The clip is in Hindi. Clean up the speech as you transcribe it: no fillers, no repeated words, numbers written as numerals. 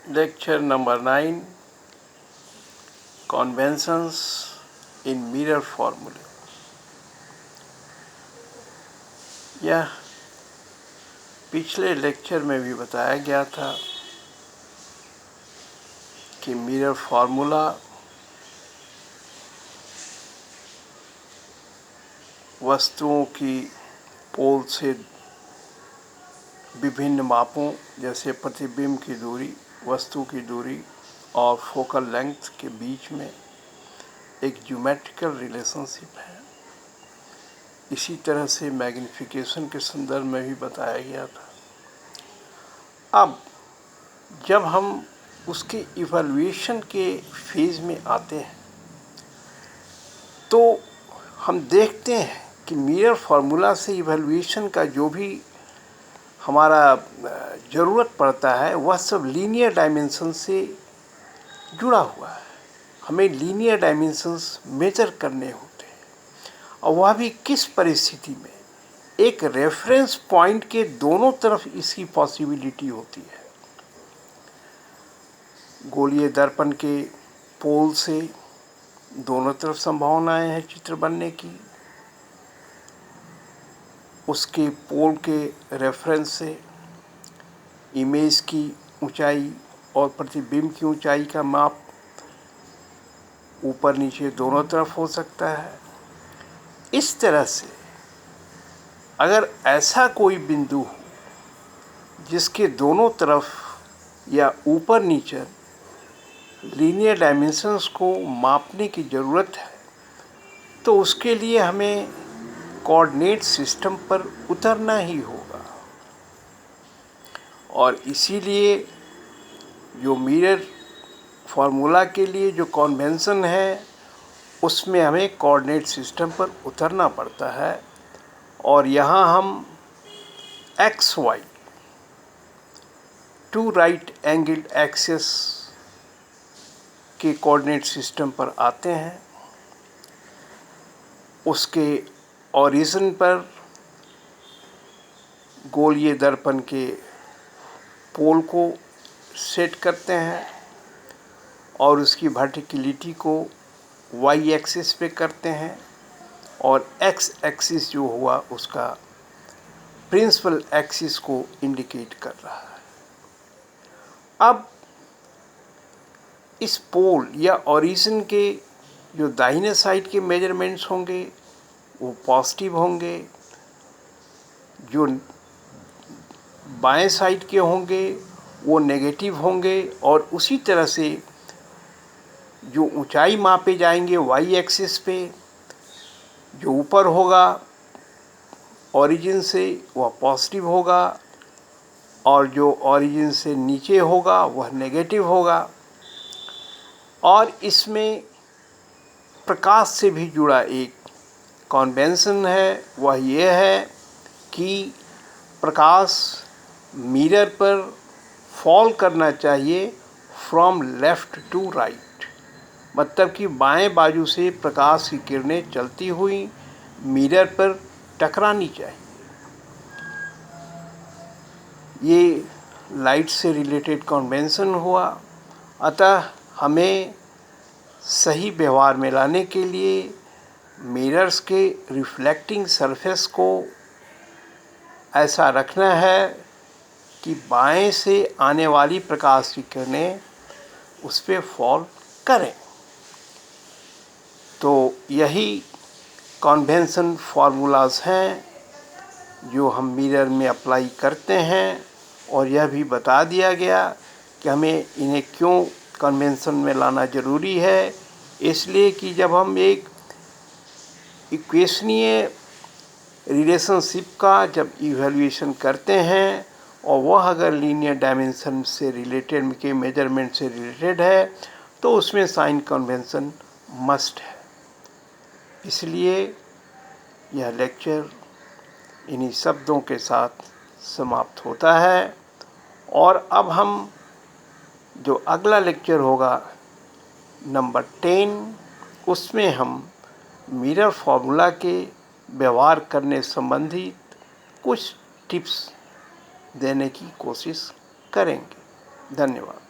Lecture number 9, Conventions in Mirror Formula. यह पिछले लेक्चर में भी बताया गया था कि मिरर फार्मूला वस्तुओं की पोल से विभिन्न मापों जैसे प्रतिबिंब की दूरी, वस्तु की दूरी और फोकल लेंथ के बीच में एक ज्योमेट्रिकल रिलेशनशिप है। इसी तरह से मैग्निफिकेशन के संदर्भ में भी बताया गया था। अब जब हम उसके इवैल्यूएशन के फेज में आते हैं तो हम देखते हैं कि मिरर फार्मूला से इवैल्यूएशन का जो भी हमारा ज़रूरत पड़ता है वह सब लीनियर डायमेंशन से जुड़ा हुआ है। हमें लीनियर डायमेंशंस मेजर करने होते हैं और वह भी किस परिस्थिति में, एक रेफरेंस पॉइंट के दोनों तरफ इसकी पॉसिबिलिटी होती है। गोलीय दर्पण के पोल से दोनों तरफ संभावनाएं हैं चित्र बनने की। उसके पोल के रेफरेंस से इमेज की ऊंचाई और प्रतिबिंब की ऊंचाई का माप ऊपर नीचे दोनों तरफ हो सकता है। इस तरह से अगर ऐसा कोई बिंदु हो जिसके दोनों तरफ या ऊपर नीचे लीनियर डायमेंशंस को मापने की ज़रूरत है तो उसके लिए हमें कोऑर्डिनेट सिस्टम पर उतरना ही होगा। और इसीलिए जो मिरर फार्मूला के लिए जो कन्वेंशन है उसमें हमें कोऑर्डिनेट सिस्टम पर उतरना पड़ता है। और यहाँ हम X Y two right angled axis के कोऑर्डिनेट सिस्टम पर आते हैं। उसके ओरिजिन पर गोलीय दर्पण के पोल को सेट करते हैं और उसकी वर्टिकलिटी को वाई एक्सिस पे करते हैं और एक्स एक्सिस जो हुआ उसका प्रिंसिपल एक्सिस को इंडिकेट कर रहा है। अब इस पोल या ओरिजिन के जो दाहिने साइड के मेजरमेंट्स होंगे वो पॉजिटिव होंगे, जो बाएं साइड के होंगे वो नेगेटिव होंगे। और उसी तरह से जो ऊंचाई मापे जाएंगे वाई एक्सिस पे, जो ऊपर होगा ओरिजिन से वह पॉजिटिव होगा और जो ओरिजिन से नीचे होगा वह नेगेटिव होगा। और इसमें प्रकाश से भी जुड़ा एक कन्वेंशन है, वह यह है कि प्रकाश मिरर पर फॉल करना चाहिए फ्रॉम लेफ़्ट टू राइट, मतलब कि बाएं बाजू से प्रकाश की किरणें चलती हुई मिरर पर टकरानी चाहिए। ये लाइट से रिलेटेड कन्वेंशन हुआ। अतः हमें सही व्यवहार में लाने के लिए मिरर्स के रिफ्लेक्टिंग सरफेस को ऐसा रखना है कि बाएं से आने वाली प्रकाश की किरणें उस पर फॉल करें। तो यही कन्वेंशन फार्मूलाज हैं जो हम मिरर में अप्लाई करते हैं। और यह भी बता दिया गया कि हमें इन्हें क्यों कन्वेंशन में लाना ज़रूरी है। इसलिए कि जब हम एक इक्वेशनीय रिलेशनशिप का जब इवैल्यूएशन करते हैं और वह अगर लीनियर डायमेंशन से रिलेटेड के मेजरमेंट से रिलेटेड है तो उसमें साइन कन्वेंशन मस्ट है। इसलिए यह लेक्चर इन्हीं शब्दों के साथ समाप्त होता है। और अब हम जो अगला लेक्चर होगा नंबर 10, उसमें हम मिरर फार्मूला के व्यवहार करने संबंधित कुछ टिप्स देने की कोशिश करेंगे। धन्यवाद।